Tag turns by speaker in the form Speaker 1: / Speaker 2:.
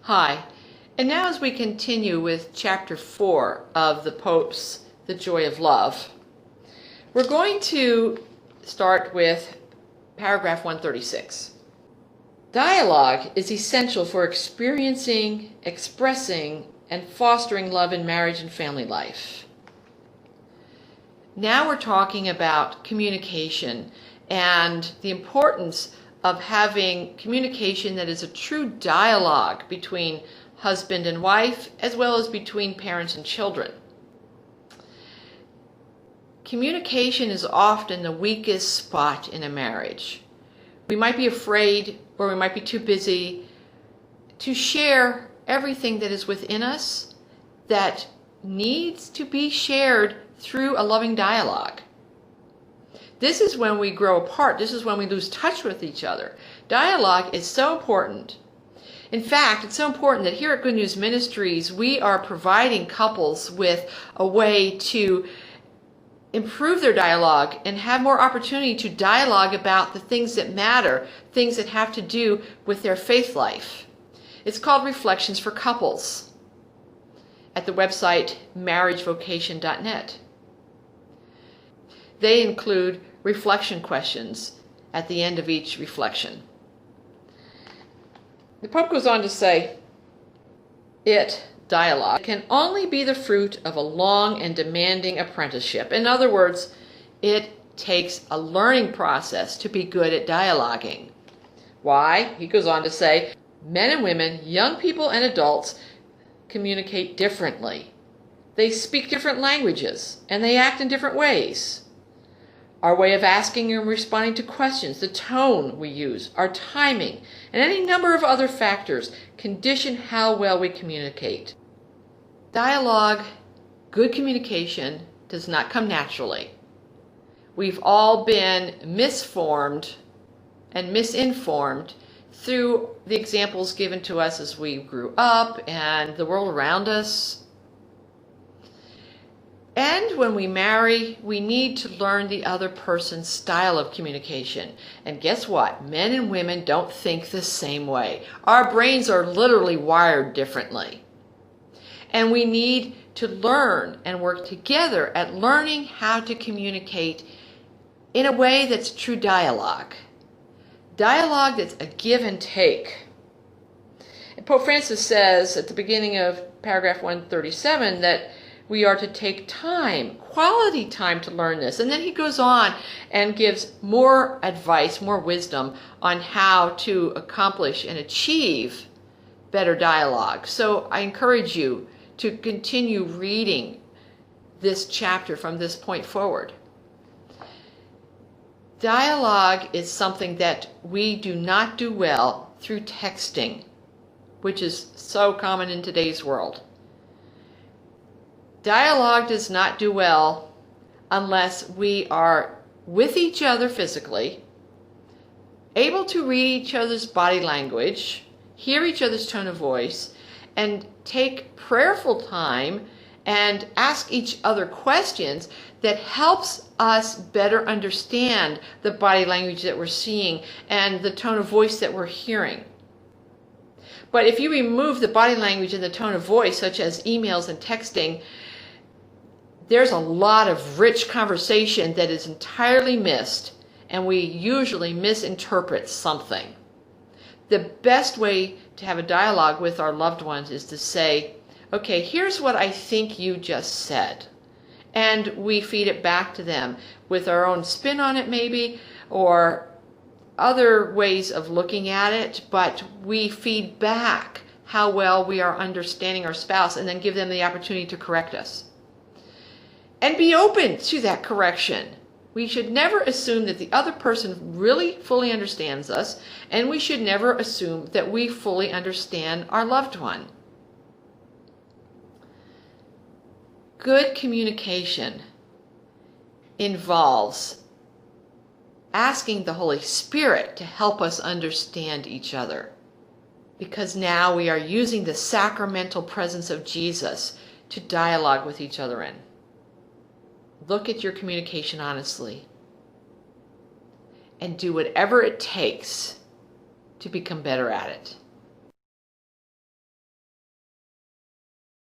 Speaker 1: Hi, and now as we continue with chapter 4 of the Pope's The Joy of Love, we're going to start with paragraph 136. Dialogue is essential for experiencing, expressing, and fostering love in marriage and family life. Now we're talking about communication and the importance of having communication that is a true dialogue between husband and wife, as well as between parents and children. Communication is often the weakest spot in a marriage. We might be afraid, or we might be too busy to share everything that is within us that needs to be shared through a loving dialogue. This is when we grow apart. This is when we lose touch with each other. Dialogue is so important. In fact, it's so important that here at Good News Ministries, we are providing couples with a way to improve their dialogue and have more opportunity to dialogue about the things that matter, things that have to do with their faith life. It's called Reflections for Couples at the website marriagevocation.net. They include reflection questions at the end of each reflection. The Pope goes on to say, dialogue, can only be the fruit of a long and demanding apprenticeship. In other words, it takes a learning process to be good at dialoguing. Why? He goes on to say, men and women, young people and adults, communicate differently. They speak different languages, and they act in different ways. Our way of asking and responding to questions, the tone we use, our timing, and any number of other factors condition how well we communicate. Dialogue, good communication, does not come naturally. We've all been misformed and misinformed through the examples given to us as we grew up and the world around us. And when we marry, we need to learn the other person's style of communication. And guess what? Men and women don't think the same way. Our brains are literally wired differently. And we need to learn and work together at learning how to communicate in a way that's true dialogue. Dialogue that's a give and take. And Pope Francis says at the beginning of paragraph 137 that we are to take time, quality time to learn this. And then he goes on and gives more advice, more wisdom on how to accomplish and achieve better dialogue. So I encourage you to continue reading this chapter from this point forward. Dialogue is something that we do not do well through texting, which is so common in today's world. Dialogue does not do well unless we are with each other physically, able to read each other's body language, hear each other's tone of voice, and take prayerful time and ask each other questions that helps us better understand the body language that we're seeing and the tone of voice that we're hearing. But if you remove the body language and the tone of voice, such as emails and texting, there's a lot of rich conversation that is entirely missed, and we usually misinterpret something. The best way to have a dialogue with our loved ones is to say, okay, here's what I think you just said. And we feed it back to them with our own spin on it maybe, or other ways of looking at it, but we feed back how well we are understanding our spouse and then give them the opportunity to correct us. And be open to that correction. We should never assume that the other person really fully understands us, and we should never assume that we fully understand our loved one. Good communication involves asking the Holy Spirit to help us understand each other, because now we are using the sacramental presence of Jesus to dialogue with each other in. Look at your communication honestly and do whatever it takes to become better at it.